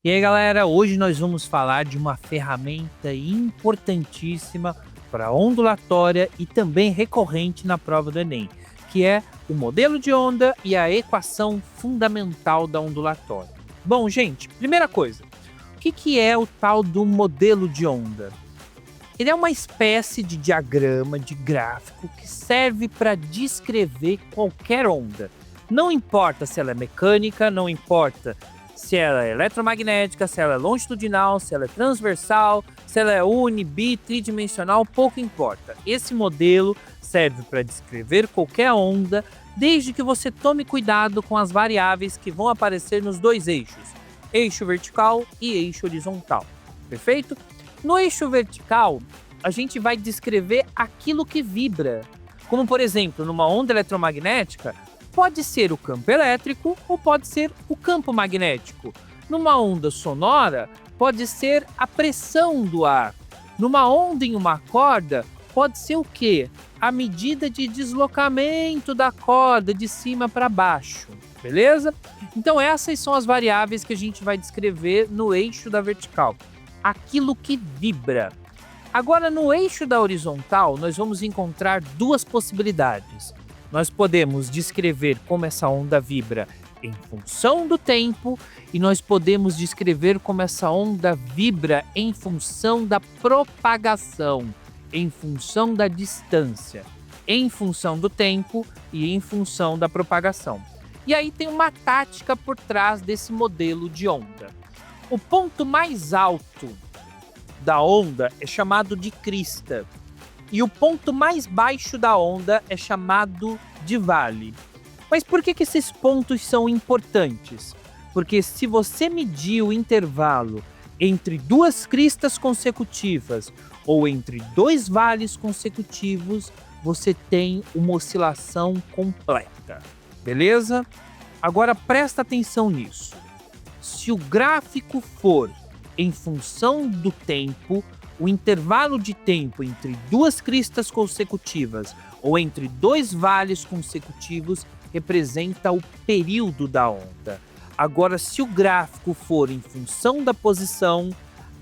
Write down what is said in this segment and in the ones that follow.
E aí, galera, hoje nós vamos falar de uma ferramenta importantíssima para ondulatória e também recorrente na prova do Enem, que é o modelo de onda e a equação fundamental da ondulatória. Bom, gente, primeira coisa, o que é o tal do modelo de onda? Ele é uma espécie de diagrama, de gráfico, que serve para descrever qualquer onda. Não importa se ela é mecânica, não importa se ela é eletromagnética, se ela é longitudinal, se ela é transversal, se ela é uni, bi, tridimensional, pouco importa. Esse modelo serve para descrever qualquer onda, desde que você tome cuidado com as variáveis que vão aparecer nos dois eixos, eixo vertical e eixo horizontal. Perfeito? No eixo vertical, a gente vai descrever aquilo que vibra. Como, por exemplo, numa onda eletromagnética, pode ser o campo elétrico ou pode ser o campo magnético. Numa onda sonora, pode ser a pressão do ar. Numa onda em uma corda, pode ser o quê? A medida de deslocamento da corda de cima para baixo, beleza? Então essas são as variáveis que a gente vai descrever no eixo da vertical. Aquilo que vibra. Agora, no eixo da horizontal, nós vamos encontrar duas possibilidades. Nós podemos descrever como essa onda vibra em função do tempo e nós podemos descrever como essa onda vibra em função da propagação, em função da distância, em função do tempo e em função da propagação. E aí tem uma tática por trás desse modelo de onda. O ponto mais alto da onda é chamado de crista. E o ponto mais baixo da onda é chamado de vale. Mas por que esses pontos são importantes? Porque se você medir o intervalo entre duas cristas consecutivas ou entre dois vales consecutivos, você tem uma oscilação completa. Beleza? Agora presta atenção nisso. Se o gráfico for em função do tempo, o intervalo de tempo entre duas cristas consecutivas ou entre dois vales consecutivos representa o período da onda. Agora, se o gráfico for em função da posição,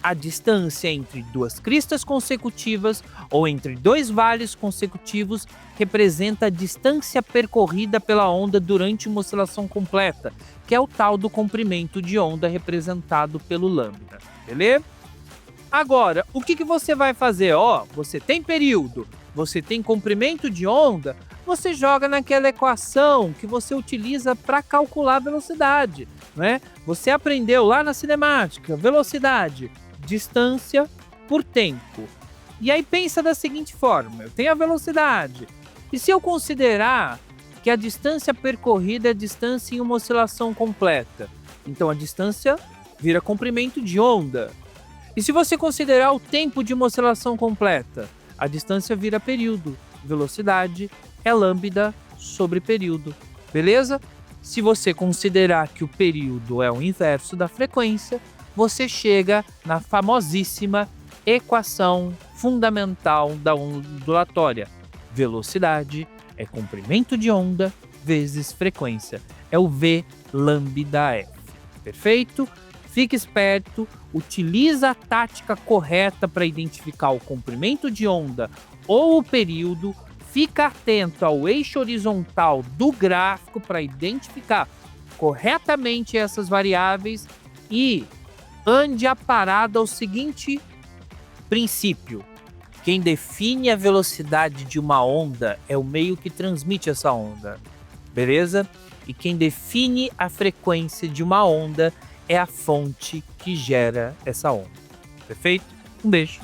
a distância entre duas cristas consecutivas ou entre dois vales consecutivos representa a distância percorrida pela onda durante uma oscilação completa, que é o tal do comprimento de onda representado pelo lambda, beleza? Agora, o que você vai fazer? Você tem período, você tem comprimento de onda, você joga naquela equação que você utiliza para calcular a velocidade, né? Você aprendeu lá na cinemática, velocidade, distância por tempo. E aí pensa da seguinte forma, eu tenho a velocidade, e se eu considerar que a distância percorrida é a distância em uma oscilação completa, então a distância vira comprimento de onda. E se você considerar o tempo de uma oscilação completa, a distância vira período, velocidade é lambda sobre período, beleza? Se você considerar que o período é o inverso da frequência, você chega na famosíssima equação fundamental da ondulatória. Velocidade é comprimento de onda vezes frequência, é o V lambda F, perfeito? Fique esperto, utiliza a tática correta para identificar o comprimento de onda ou o período, fica atento ao eixo horizontal do gráfico para identificar corretamente essas variáveis e ande a parada ao seguinte princípio. Quem define a velocidade de uma onda é o meio que transmite essa onda, beleza? E quem define a frequência de uma onda é a fonte que gera essa onda. Perfeito? Um beijo.